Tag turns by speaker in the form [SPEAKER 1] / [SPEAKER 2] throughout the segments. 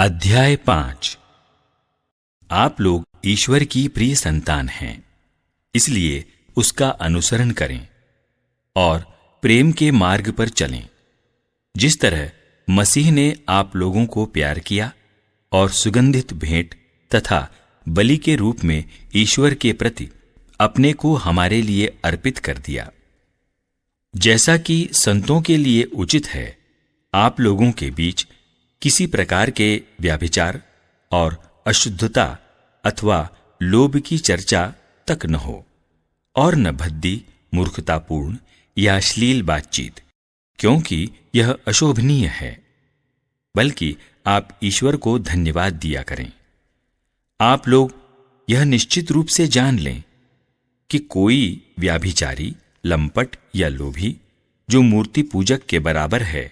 [SPEAKER 1] अध्याय 5। आप लोग ईश्वर की प्रिय संतान हैं, इसलिए उसका अनुसरण करें और प्रेम के मार्ग पर चलें, जिस तरह मसीह ने आप लोगों को प्यार किया और सुगंधित भेंट तथा बलि के रूप में ईश्वर के प्रति अपने को हमारे लिए अर्पित कर दिया। जैसा कि संतों के लिए उचित है, आप लोगों के बीच किसी प्रकार के व्याभिचार और अशुद्धता अथवा लोभ की चर्चा तक न हो, और न भद्दी, मूर्खतापूर्ण या अश्लील बातचीत, क्योंकि यह अशोभनीय है, बल्कि आप ईश्वर को धन्यवाद दिया करें। आप लोग यह निश्चित रूप से जान लें कि कोई व्याभिचारी, लंपट या लोभी जो मूर्ति पूजक के बराबर है,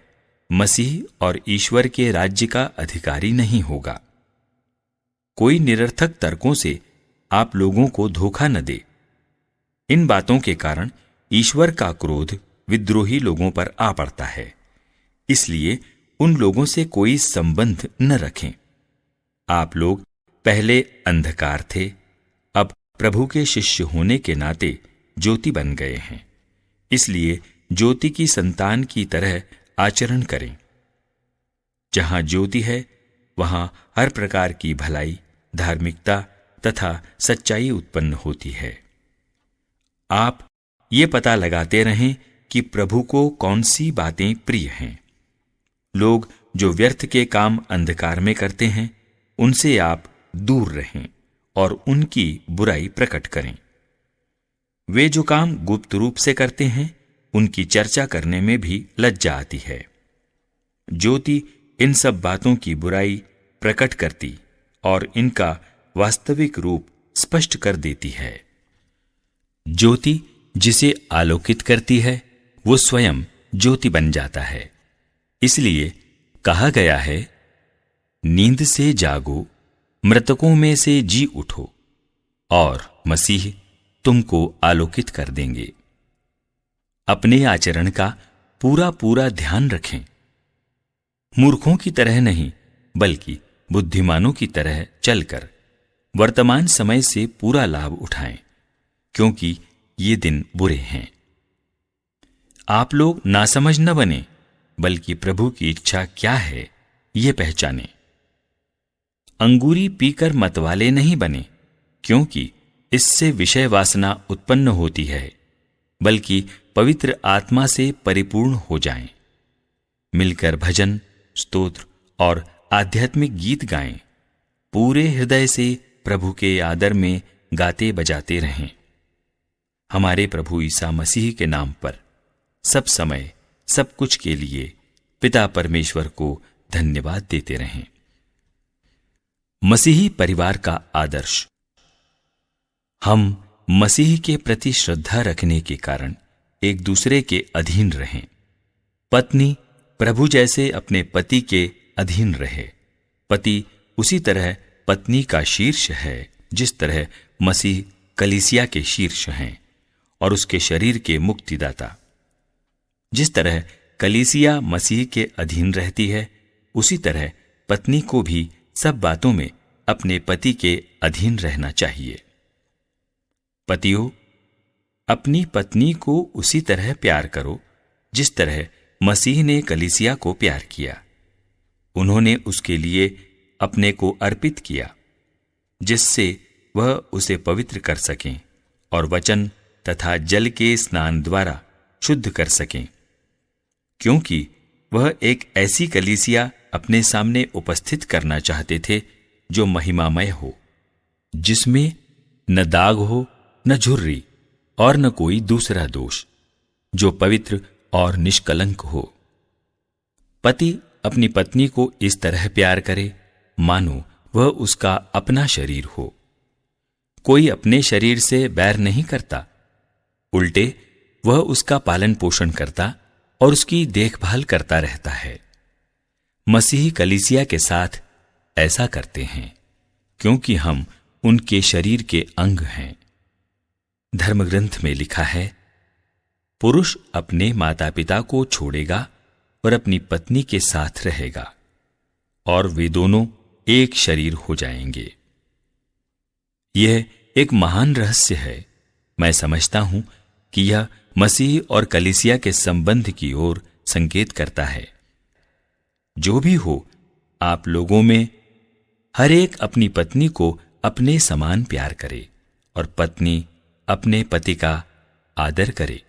[SPEAKER 1] मसीह और ईश्वर के राज्य का अधिकारी नहीं होगा। कोई निरर्थक तर्कों से आप लोगों को धोखा न दे। इन बातों के कारण ईश्वर का क्रोध विद्रोही लोगों पर आ पड़ता है, इसलिए उन लोगों से कोई संबंध न रखें। आप लोग पहले अंधकार थे, अब प्रभु के शिष्य होने के नाते ज्योति बन गए हैं, इसलिए ज्योति की संतान की तरह आचरण करें। जहां ज्योति है, वहां हर प्रकार की भलाई, धार्मिकता तथा सच्चाई उत्पन्न होती है। आप ये पता लगाते रहें कि प्रभु को कौन सी बातें प्रिय हैं। लोग जो व्यर्थ के काम अंधकार में करते हैं, उनसे आप दूर रहें और उनकी बुराई प्रकट करें। वे जो काम गुप्त रूप से करते हैं, उनकी चर्चा करने में भी लज्जा आती है। ज्योति इन सब बातों की बुराई प्रकट करती और इनका वास्तविक रूप स्पष्ट कर देती है। ज्योति जिसे आलोकित करती है, वो स्वयं ज्योति बन जाता है। इसलिए कहा गया है, नींद से जागो, मृतकों में से जी उठो, और मसीह तुमको आलोकित कर देंगे। अपने आचरण का पूरा पूरा ध्यान रखें। मूर्खों की तरह नहीं, बल्कि बुद्धिमानों की तरह चलकर वर्तमान समय से पूरा लाभ उठाएं, क्योंकि ये दिन बुरे हैं। आप लोग नासमझ न बने, बल्कि प्रभु की इच्छा क्या है ये पहचानें। अंगूरी पीकर मतवाले नहीं बने, क्योंकि इससे विषय वासना उत्पन्न होती है, बल्कि पवित्र आत्मा से परिपूर्ण हो जाएं। मिलकर भजन, स्तोत्र और आध्यात्मिक गीत गाएं। पूरे हृदय से प्रभु के आदर में गाते बजाते रहें। हमारे प्रभु ईसा मसीह के नाम पर सब समय सब कुछ के लिए पिता परमेश्वर को धन्यवाद देते रहें। मसीही परिवार का आदर्श। हम मसीह के प्रति श्रद्धा रखने के कारण एक दूसरे के अधीन रहें। पत्नी प्रभु जैसे अपने पति के अधीन रहे। पति उसी तरह पत्नी का शीर्ष है, जिस तरह मसीह कलीसिया के शीर्ष हैं और उसके शरीर के मुक्तिदाता। जिस तरह कलीसिया मसीह के अधीन रहती है, उसी तरह पत्नी को भी सब बातों में अपने पति के अधीन रहना चाहिए। पतियों, अपनी पत्नी को उसी तरह प्यार करो जिस तरह मसीह ने कलीसिया को प्यार किया। उन्होंने उसके लिए अपने को अर्पित किया, जिससे वह उसे पवित्र कर सकें और वचन तथा जल के स्नान द्वारा शुद्ध कर सकें, क्योंकि वह एक ऐसी कलीसिया अपने सामने उपस्थित करना चाहते थे जो महिमामय हो, जिसमें न दाग हो, न झुर्री और न कोई दूसरा दोष, जो पवित्र और निष्कलंक हो। पति अपनी पत्नी को इस तरह प्यार करे मानो वह उसका अपना शरीर हो। कोई अपने शरीर से बैर नहीं करता, उल्टे वह उसका पालन पोषण करता और उसकी देखभाल करता रहता है। मसीह कलीसिया के साथ ऐसा करते हैं, क्योंकि हम उनके शरीर के अंग हैं। धर्मग्रंथ में लिखा है, पुरुष अपने माता पिता को छोड़ेगा और अपनी पत्नी के साथ रहेगा, और वे दोनों एक शरीर हो जाएंगे। यह एक महान रहस्य है। मैं समझता हूं कि यह मसीह और कलीसिया के संबंध की ओर संकेत करता है। जो भी हो, आप लोगों में हर एक अपनी पत्नी को अपने समान प्यार करे और पत्नी अपने पति का आदर करे।